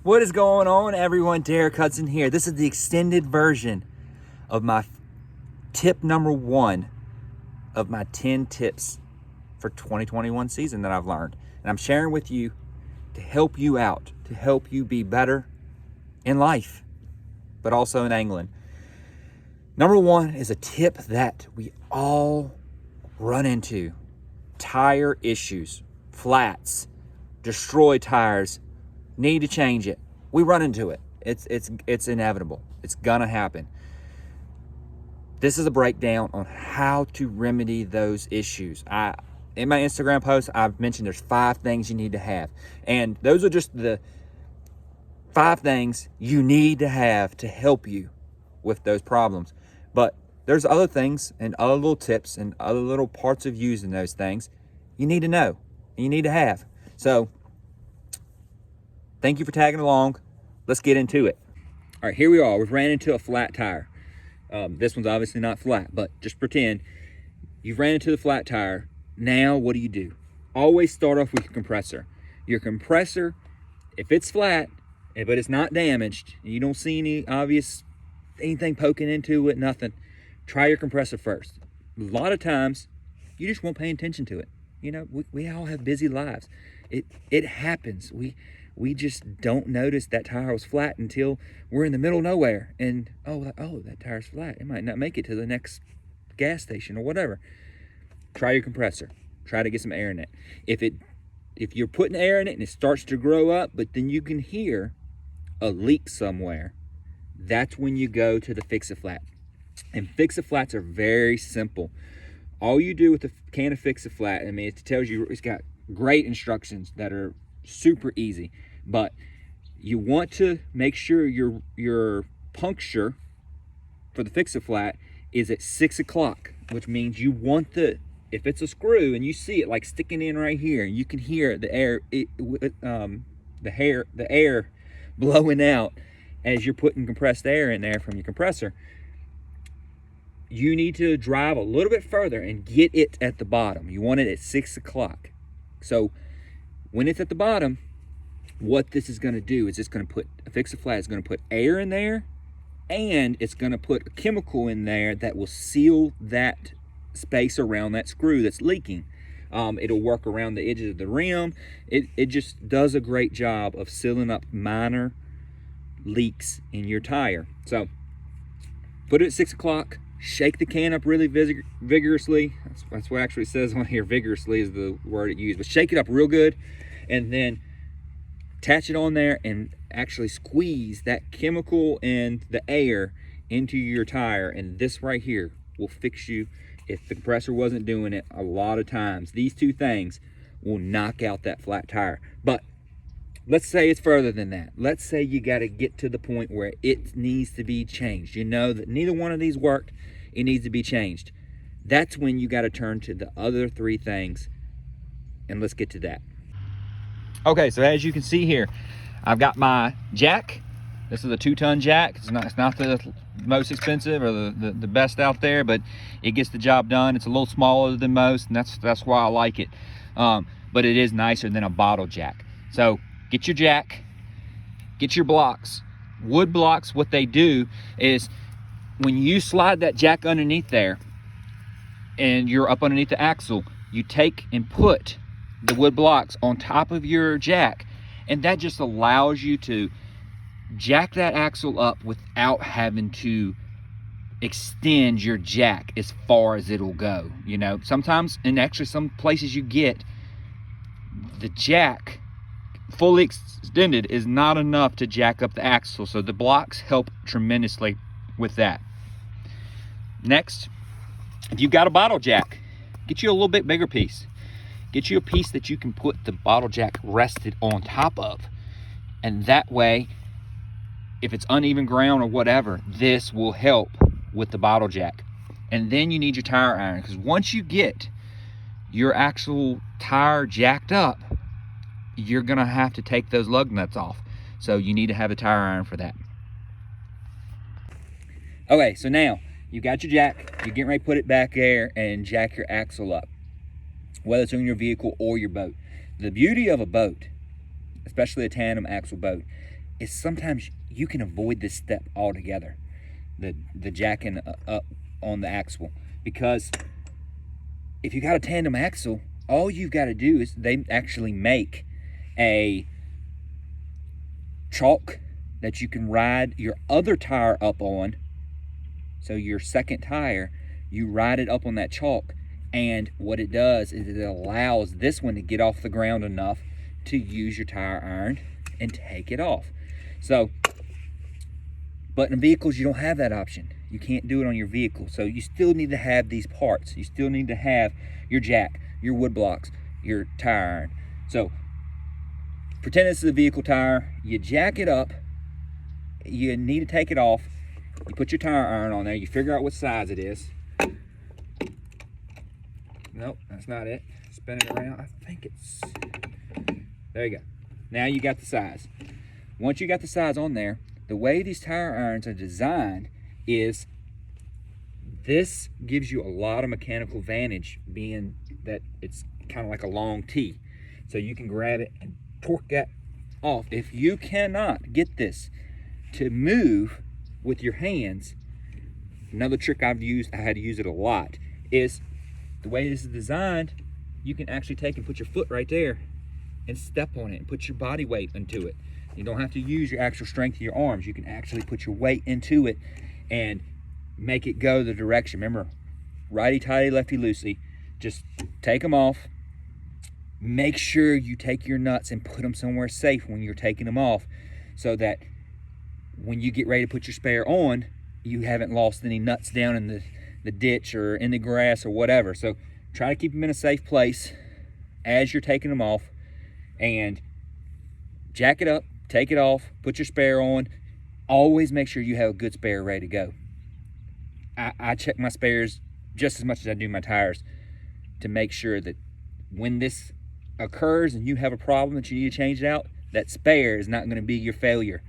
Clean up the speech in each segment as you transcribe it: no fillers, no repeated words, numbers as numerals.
What is going on, everyone? Derek Hudson here. This is the extended version of my tip number 1 of my 10 tips for 2021 season that I've learned. And I'm sharing with you to help you out, to help you be better in life, but also in angling. Number 1 is a tip that we all run into. Tire issues, flats, destroyed tires, need to change it. We run into it. It's inevitable. It's gonna happen. This is a breakdown on how to remedy those issues. In my Instagram post, I've mentioned there's 5 things you need to have. And those are just the 5 things you need to have to help you with those problems. But there's other things and other little tips and other little parts of using those things you need to know and you need to have. So thank you for tagging along. Let's get into it. All right, here we are. We've ran into a flat tire. This one's obviously not flat, but just pretend you've ran into the flat tire. Now, what do? Always start off with your compressor. Your compressor, if it's flat, but it's not damaged, and you don't see any obvious anything poking into it, nothing, try your compressor first. A lot of times, you just won't pay attention to it. You know, we all have busy lives. It happens. We just don't notice that tire was flat until we're in the middle of nowhere. And, oh, that tire's flat. It might not make it to the next gas station or whatever. Try your compressor. Try to get some air in it. If you're putting air in it and it starts to grow up, but then you can hear a leak somewhere, that's when you go to the Fix-A-Flat. And Fix-A-Flats are very simple. All you do with the can of Fix-A-Flat, I mean, it tells you, it's got great instructions that are super easy. But you want to make sure your puncture for the Fix-A-Flat is at 6 o'clock, which means you want if it's a screw and you see it like sticking in right here, you can hear the air blowing out as you're putting compressed air in there from your compressor. You need to drive a little bit further and get it at the bottom. You want it at 6 o'clock. So when it's at the bottom, what this is going to do is it's going to put a Fix-A-Flat is going to put air in there, and it's going to put a chemical in there that will seal that space around that screw that's leaking. It'll work around the edges of the rim. It just does a great job of sealing up minor leaks in your tire. So put it at 6 o'clock. Shake the can up really vigorously. That's what actually it says on here. Vigorously is the word it used. But shake it up real good, and then attach it on there and actually squeeze that chemical and the air into your tire. And this right here will fix you. If the compressor wasn't doing it, a lot of times these 2 things will knock out that flat tire. But let's say it's further than that. Let's say you got to get to the point where it needs to be changed. You know that neither one of these worked. It needs to be changed. That's when you got to turn to the other 3 things. And let's get to that. Okay, so as you can see here, I've got my jack. This is a 2-ton jack. It's not the most expensive or the best out there, but it gets the job done. It's a little smaller than most, and that's why I like it. But it is nicer than a bottle jack. So get your jack, get your blocks. Wood blocks, what they do is when you slide that jack underneath there and you're up underneath the axle, you take and put the wood blocks on top of your jack, and that just allows you to jack that axle up without having to extend your jack as far as it'll go. You know, sometimes, and actually some places you get the jack fully extended is not enough to jack up the axle, so the blocks help tremendously with that. Next, if you've got a bottle jack, get you a little bit bigger piece. Get you a piece that you can put the bottle jack rested on top of, and that way, if it's uneven ground or whatever, this will help with the bottle jack. And then you need your tire iron, because once you get your actual tire jacked up, you're gonna have to take those lug nuts off. So you need to have a tire iron for that. Okay, so now you got your jack, you're getting ready to put it back there and jack your axle up, whether it's on your vehicle or your boat. The beauty of a boat, especially a tandem axle boat, is sometimes you can avoid this step altogether, the jacking up on the axle, because if you got a tandem axle, all you've got to do is they actually make a chalk that you can ride your other tire up on. So your second tire, you ride it up on that chalk, and what it does is it allows this one to get off the ground enough to use your tire iron and take it off. So, but in vehicles, you don't have that option. You can't do it on your vehicle. So you still need to have these parts. You still need to have your jack, your wood blocks, your tire iron. So pretend this is a vehicle tire. You jack it up. You need to take it off. You put your tire iron on there. You figure out what size it is. Nope, that's not it. Spin it around. I think it's... There you go. Now you got the size. Once you got the size on there, the way these tire irons are designed is this gives you a lot of mechanical advantage, being that it's kind of like a long T. So you can grab it and torque that off. If you cannot get this to move with your hands, another trick I've used, I had to use it a lot, is the way this is designed, you can actually take and put your foot right there and step on it and put your body weight into it. You don't have to use your actual strength of your arms. You can actually put your weight into it and make it go the direction. Remember, righty-tighty, lefty-loosey. Just take them off. Make sure you take your nuts and put them somewhere safe when you're taking them off, so that when you get ready to put your spare on, you haven't lost any nuts down in the ditch or in the grass or whatever. So try to keep them in a safe place as you're taking them off, and jack it up, take it off, put your spare on. Always make sure you have a good spare ready to go. I check my spares just as much as I do my tires to make sure that when this occurs and you have a problem that you need to change it out, that spare is not going to be your failure.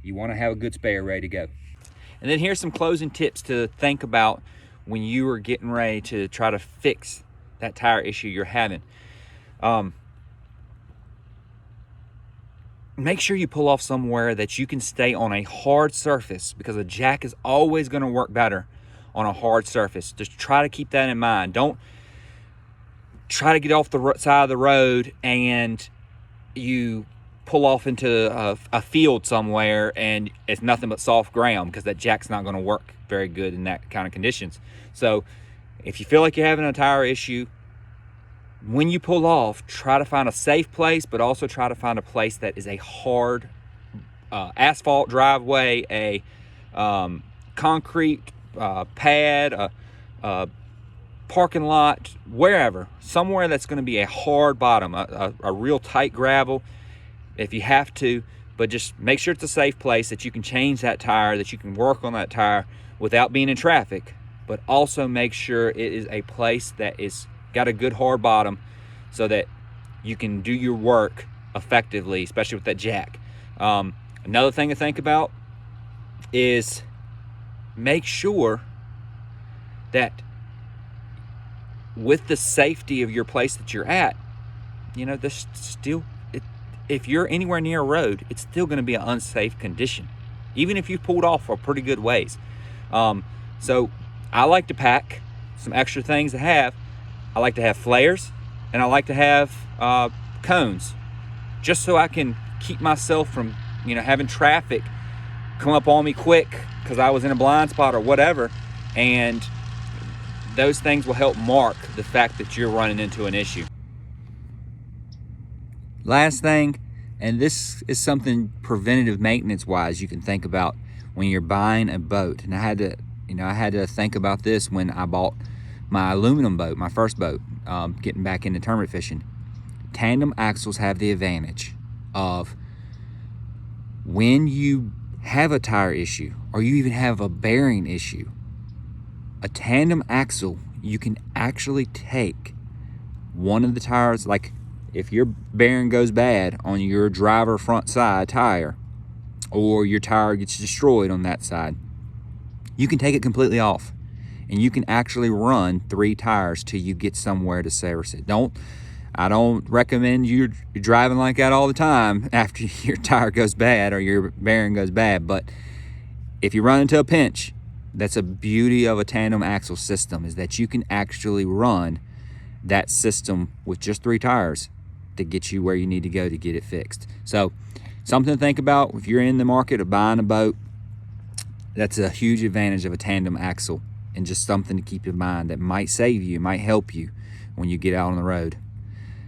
You want to have a good spare ready to go. And then here's some closing tips to think about when you are getting ready to try to fix that tire issue you're having. Make sure you pull off somewhere that you can stay on a hard surface, because a jack is always going to work better on a hard surface. Just try to keep that in mind. Don't try to get off the side of the road and you pull off into a field somewhere and it's nothing but soft ground, because that jack's not going to work very good in that kind of conditions. So if you feel like you're having a tire issue, when you pull off, try to find a safe place, but also try to find a place that is a hard asphalt driveway, a concrete pad, a parking lot, wherever, somewhere that's going to be a hard bottom, a real tight gravel if you have to, but just make sure it's a safe place that you can change that tire, that you can work on that tire without being in traffic, but also make sure it is a place that is got a good hard bottom so that you can do your work effectively, especially with that jack. Another thing to think about is make sure that with the safety of your place that you're at, you know, there's still, if you're anywhere near a road, it's still going to be an unsafe condition, even if you've pulled off for pretty good ways. So I like to pack some extra things to have. I like to have flares, and I like to have cones, just so I can keep myself from, you know, having traffic come up on me quick because I was in a blind spot or whatever. And those things will help mark the fact that you're running into an issue. Last thing, and this is something preventative maintenance wise you can think about when you're buying a boat. And I had to think about this when I bought my aluminum boat, my first boat, getting back into tournament fishing. Tandem axles have the advantage of when you have a tire issue or you even have a bearing issue, a tandem axle, you can actually take one of the tires, like if your bearing goes bad on your driver front side tire or your tire gets destroyed on that side, you can take it completely off. And you can actually run 3 tires till you get somewhere to service it. I don't recommend you driving like that all the time after your tire goes bad or your bearing goes bad, but if you run into a pinch, that's a beauty of a tandem axle system, is that you can actually run that system with just 3 tires to get you where you need to go to get it fixed. So something to think about if you're in the market of buying a boat. That's a huge advantage of a tandem axle, and just something to keep in mind that might save you, might help you when you get out on the road.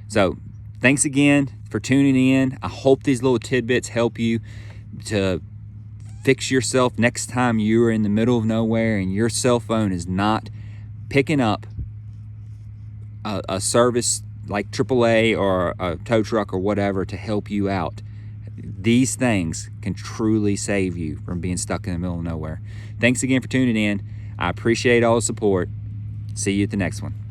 So thanks again for tuning in. I hope these little tidbits help you to fix yourself next time you are in the middle of nowhere and your cell phone is not picking up a service like AAA or a tow truck or whatever to help you out. These things can truly save you from being stuck in the middle of nowhere. Thanks again for tuning in. I appreciate all the support. See you at the next one.